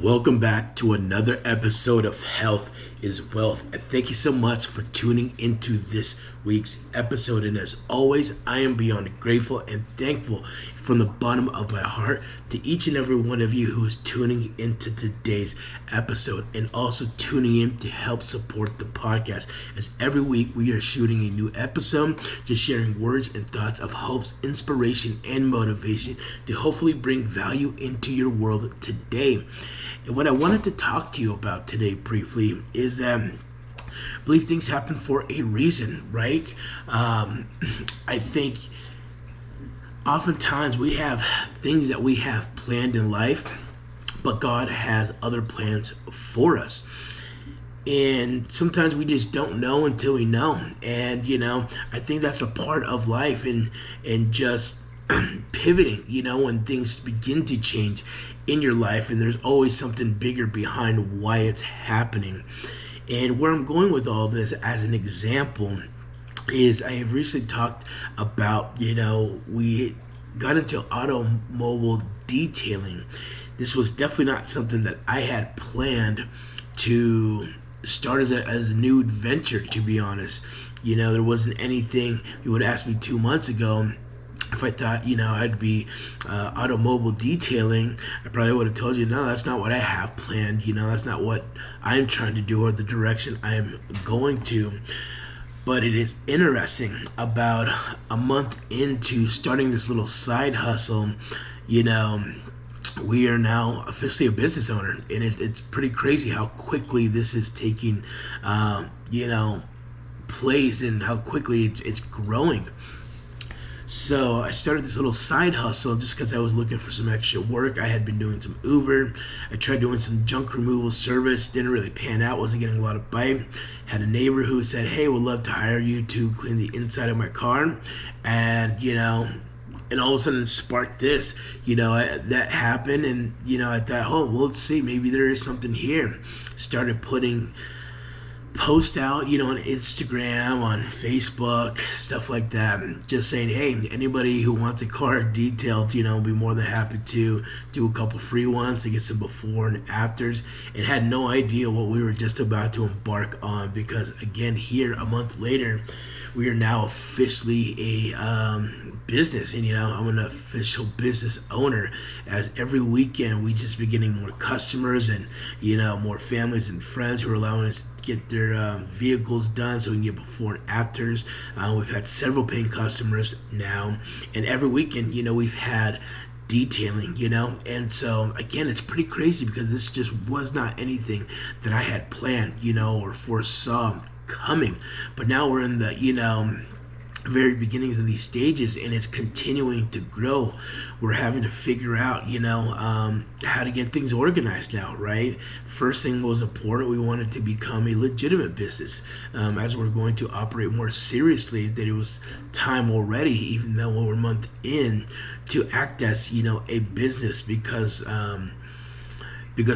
Welcome back to another episode of Health is Wealth. And thank you so much for tuning into this week's episode. And as always, I am beyond grateful and thankful from the bottom of my heart to each and every one of you who is tuning into today's episode and also tuning in to help support the podcast. As every week we are shooting a new episode, just sharing words and thoughts of hopes, inspiration, and motivation to hopefully bring value into your world today. And what I wanted to talk to you about today briefly is that I believe things happen for a reason, right? I think oftentimes we have things that we have planned in life, but God has other plans for us. And sometimes we just don't know until we know. And, I think that's a part of life and just pivoting, when things begin to change in your life, and there's always something bigger behind why it's happening. And where I'm going with all this as an example is I have recently talked about, we got into automobile detailing. This was definitely not something that I had planned to start as a new adventure, to be honest. There wasn't anything you would ask me 2 months ago. If I thought, I'd be automobile detailing, I probably would have told you, no, that's not what I have planned. That's not what I'm trying to do or the direction I'm going to. But it is interesting, about a month into starting this little side hustle, we are now officially a business owner. And it's pretty crazy how quickly this is taking, place and how quickly it's growing. So I started this little side hustle just because I was looking for some extra work. I had been doing some Uber. I tried doing some junk removal service. Didn't really pan out. Wasn't getting a lot of bite. Had a neighbor who said, hey, we'd love to hire you to clean the inside of my car. And, and all of a sudden it sparked this. That happened. And, I thought, oh, well, let's see. Maybe there is something here. Started putting post out, on Instagram, on Facebook, stuff like that, just saying, hey, anybody who wants a car detailed, be more than happy to do a couple free ones to get some before and afters, and had no idea what we were just about to embark on, because again, here a month later, we are now officially a business, and I'm an official business owner, as every weekend we just be getting more customers and more families and friends who are allowing us to get their vehicles done so we can get before and afters. We've had several paying customers now, and every weekend we've had detailing, and so again, it's pretty crazy because this just was not anything that I had planned, or foresaw coming. But now we're in the very beginnings of these stages, and it's continuing to grow. We're having to figure out how to get things organized now, right? First thing was important. We wanted to become a legitimate business, as we're going to operate more seriously, that it was time already, even though we're a month in, to act as a business, because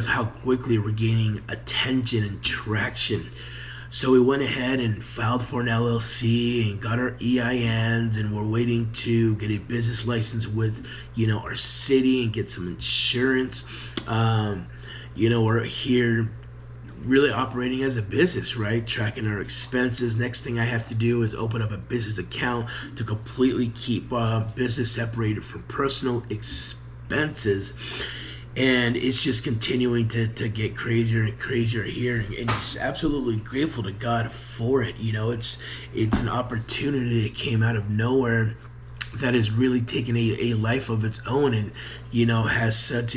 how quickly we're gaining attention and traction. So we went ahead and filed for an LLC and got our EINs, and we're waiting to get a business license with, our city, and get some insurance. We're here really operating as a business, right? Tracking our expenses. Next thing I have to do is open up a business account to completely keep business separated from personal expenses. And it's just continuing to get crazier and crazier here, and just absolutely grateful to God for it. It's an opportunity that came out of nowhere that has really taken a life of its own, and has such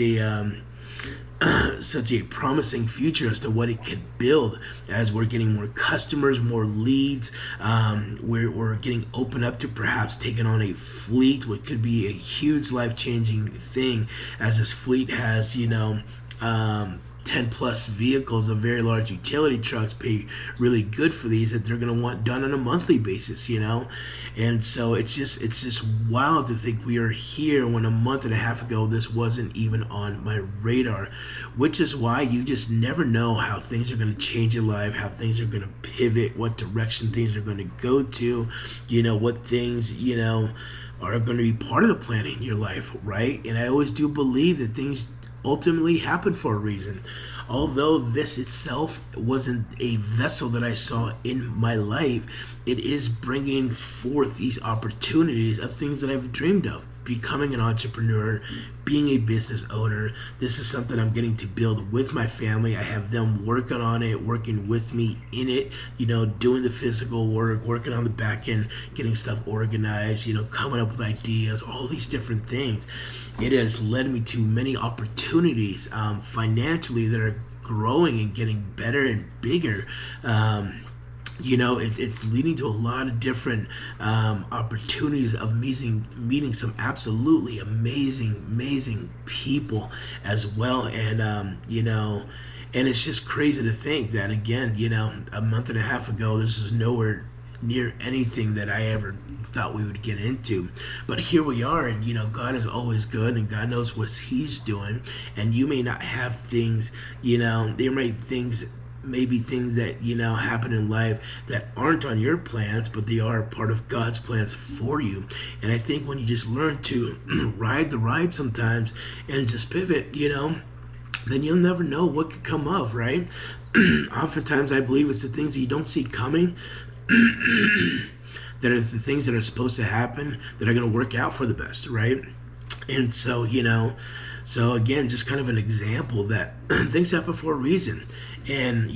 a promising future as to what it could build as we're getting more customers, more leads. We're getting opened up to perhaps taking on a fleet, which could be a huge life-changing thing, as this fleet has, 10 plus vehicles of very large utility trucks pay really good for these that they're going to want done on a monthly basis, and so it's just wild to think we are here when a month and a half ago this wasn't even on my radar, which is why you just never know how things are going to change in life, how things are going to pivot, what direction things are going to go to, what things are going to be part of the plan in your life, right? And I always do believe that things ultimately happen for a reason. Although this itself wasn't a vessel that I saw in my life, it is bringing forth these opportunities of things that I've dreamed of. Becoming an entrepreneur, being a business owner. This is something I'm getting to build with my family. I have them working on it, working with me in it, doing the physical work, working on the back end, getting stuff organized, coming up with ideas, all these different things. It has led me to many opportunities financially that are growing and getting better and bigger. It's leading to a lot of different opportunities of meeting some absolutely amazing people as well. And, and it's just crazy to think that, again, a month and a half ago, this was nowhere near anything that I ever thought we would get into. But here we are, and God is always good, and God knows what He's doing. And you may not have things, there may maybe things that happen in life that aren't on your plans, but they are part of God's plans for you. And I think when you just learn to ride the ride sometimes and just pivot, then you'll never know what could come of, right? Oftentimes I believe it's the things that you don't see coming that are the things that are supposed to happen that are going to work out for the best, right? And so, so again, just kind of an example that things happen for a reason. And,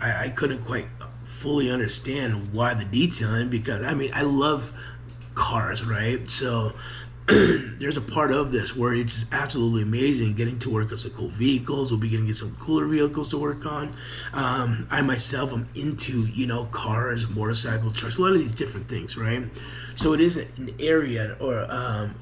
I couldn't quite fully understand why the detailing, because, I love cars, right? So there's a part of this where it's absolutely amazing getting to work on some cool vehicles. We'll be getting to some cooler vehicles to work on. I myself am into, cars, motorcycle, trucks, a lot of these different things, right? So it is an area or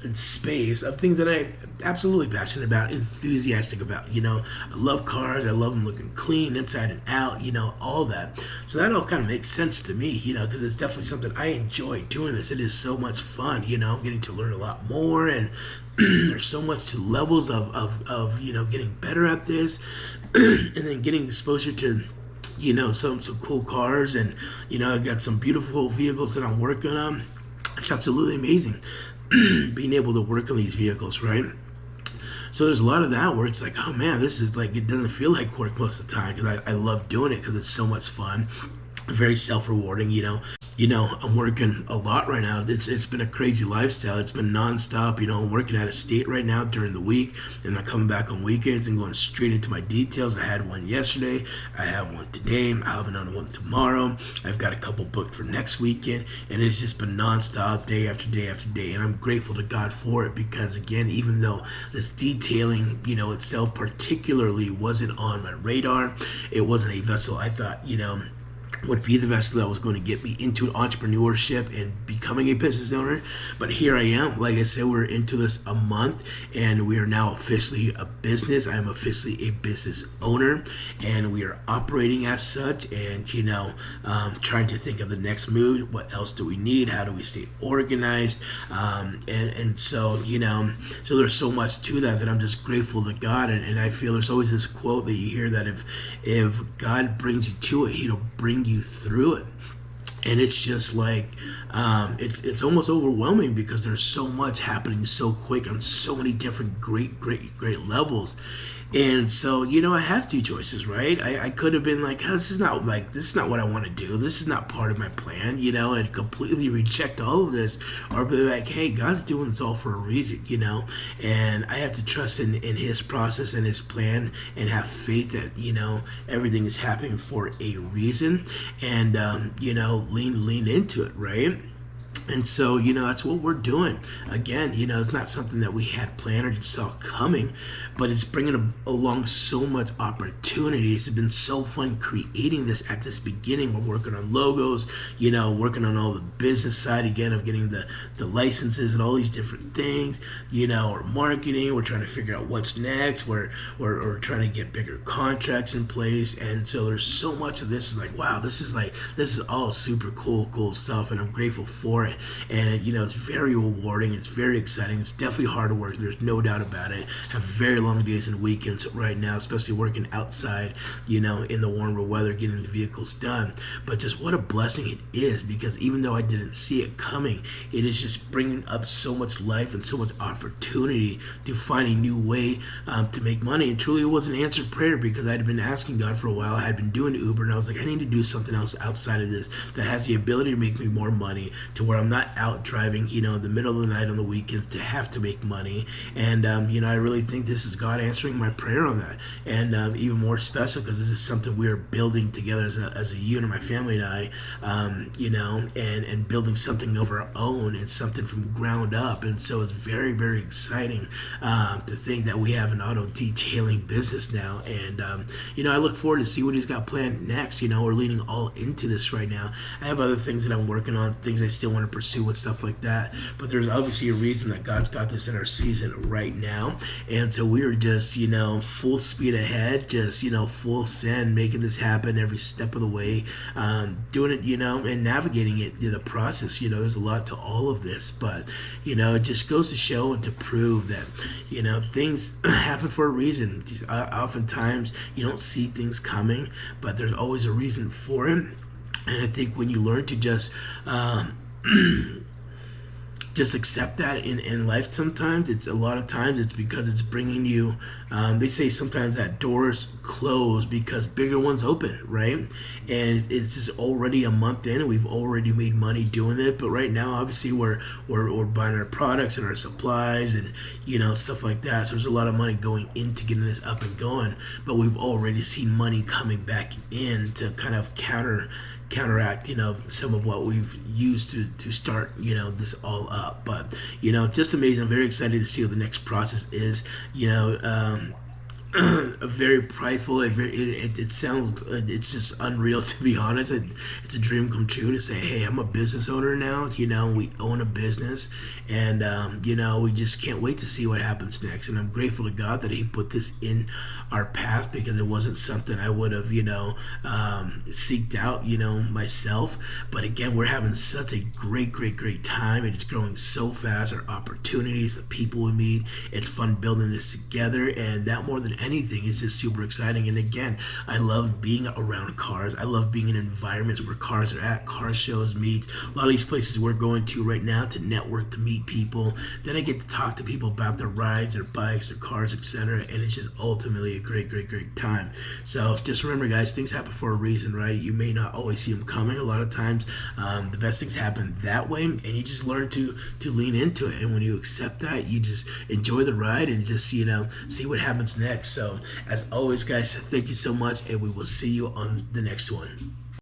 in space of things that I'm absolutely passionate about, enthusiastic about. I love cars. I love them looking clean inside and out, all that. So that all kind of makes sense to me, because it's definitely something I enjoy doing this. It is so much fun, I'm getting to learn a lot more, and there's so much to levels of getting better at this, and then getting exposure to some cool cars, and I've got some beautiful vehicles that I'm working on. It's absolutely amazing being able to work on these vehicles, right? So there's a lot of that where it's like, oh man, this is like, it doesn't feel like work most of the time, because I love doing it because it's so much fun, very self-rewarding. I'm working a lot right now. It's been a crazy lifestyle. It's been nonstop. I'm working out of state right now during the week, and I'm coming back on weekends and going straight into my details. I had one yesterday. I have one today. I have another one tomorrow. I've got a couple booked for next weekend, and it's just been nonstop, day after day after day. And I'm grateful to God for it, because again, even though this detailing, itself particularly wasn't on my radar, it wasn't a vessel I thought, would be the vessel that was going to get me into entrepreneurship and becoming a business owner. But here I am. Like I said, we're into this a month, and we are now officially a business. I am officially a business owner, and we are operating as such, and trying to think of the next move. What else do we need? How do we stay organized? And so so there's so much to that I'm just grateful to God. And I feel there's always this quote that you hear that if God brings you to it, He'll bring you through it. And it's just like it's almost overwhelming, because there's so much happening so quick on so many different great levels. And so, I have two choices, right? I could have been like, this is not what I want to do. This is not part of my plan, and completely reject all of this, or be like, hey, God's doing this all for a reason, and I have to trust in His process and His plan, and have faith that, everything is happening for a reason, and, lean into it, right? And so, that's what we're doing. Again, it's not something that we had planned or saw coming, but it's bringing along so much opportunities. It's been so fun creating this at this beginning. We're working on logos, working on all the business side again of getting the licenses and all these different things, or marketing. We're trying to figure out what's next. We're trying to get bigger contracts in place. And so there's so much of this is like, wow, this is all super cool stuff. And I'm grateful for it. And it's very rewarding. It's very exciting. It's definitely hard work. There's no doubt about it. I have very long days and weekends right now, especially working outside, in the warmer weather, getting the vehicles done. But just what a blessing it is, because even though I didn't see it coming, it is just bringing up so much life and so much opportunity to find a new way to make money. And truly, it was an answered prayer, because I had been asking God for a while. I had been doing Uber, and I was like, I need to do something else outside of this that has the ability to make me more money, to where I'm not out driving, in the middle of the night on the weekends to have to make money. And, I really think this is God answering my prayer on that. And even more special, because this is something we are building together as a unit, my family and I, and building something of our own and something from ground up. And so it's very, very exciting to think that we have an auto detailing business now. And, I look forward to see what he's got planned next. We're leaning all into this right now. I have other things that I'm working on, things I still want to pursue and stuff like that. But there's obviously a reason that God's got this in our season right now. And so we are just, full speed ahead, just, full send, making this happen every step of the way, doing it, and navigating it, the process. There's a lot to all of this, but, it just goes to show and to prove that, things happen for a reason. Just, oftentimes you don't see things coming, but there's always a reason for it. And I think when you learn to just just accept that in life, sometimes it's a lot of times it's because it's bringing you, they say sometimes that doors close because bigger ones open, right? And it's just already a month in, and we've already made money doing it. But right now, obviously, we're buying our products and our supplies and stuff like that. So there's a lot of money going into getting this up and going, but we've already seen money coming back in to kind of counteract some of what we've used to start this all up. But just amazing. I'm very excited to see what the next process is. Very prideful. It sounds, it's just unreal, to be honest. It's a dream come true to say, hey, I'm a business owner now. We own a business, and we just can't wait to see what happens next. And I'm grateful to God that He put this in our path, because it wasn't something I would have seeked out myself. But again, we're having such a great time, and it's growing so fast. Our opportunities, the people we meet, it's fun building this together, and that more than anything is just super exciting. And again, I love being around cars. I love being in environments where cars are at, car shows, meets. A lot of these places we're going to right now to network, to meet people. Then I get to talk to people about their rides, their bikes, their cars, etc. And it's just ultimately a great time. So just remember, guys, things happen for a reason, right? You may not always see them coming. A lot of times the best things happen that way, and you just learn to lean into it. And when you accept that, you just enjoy the ride and just see what happens next. So as always, guys, thank you so much, and we will see you on the next one.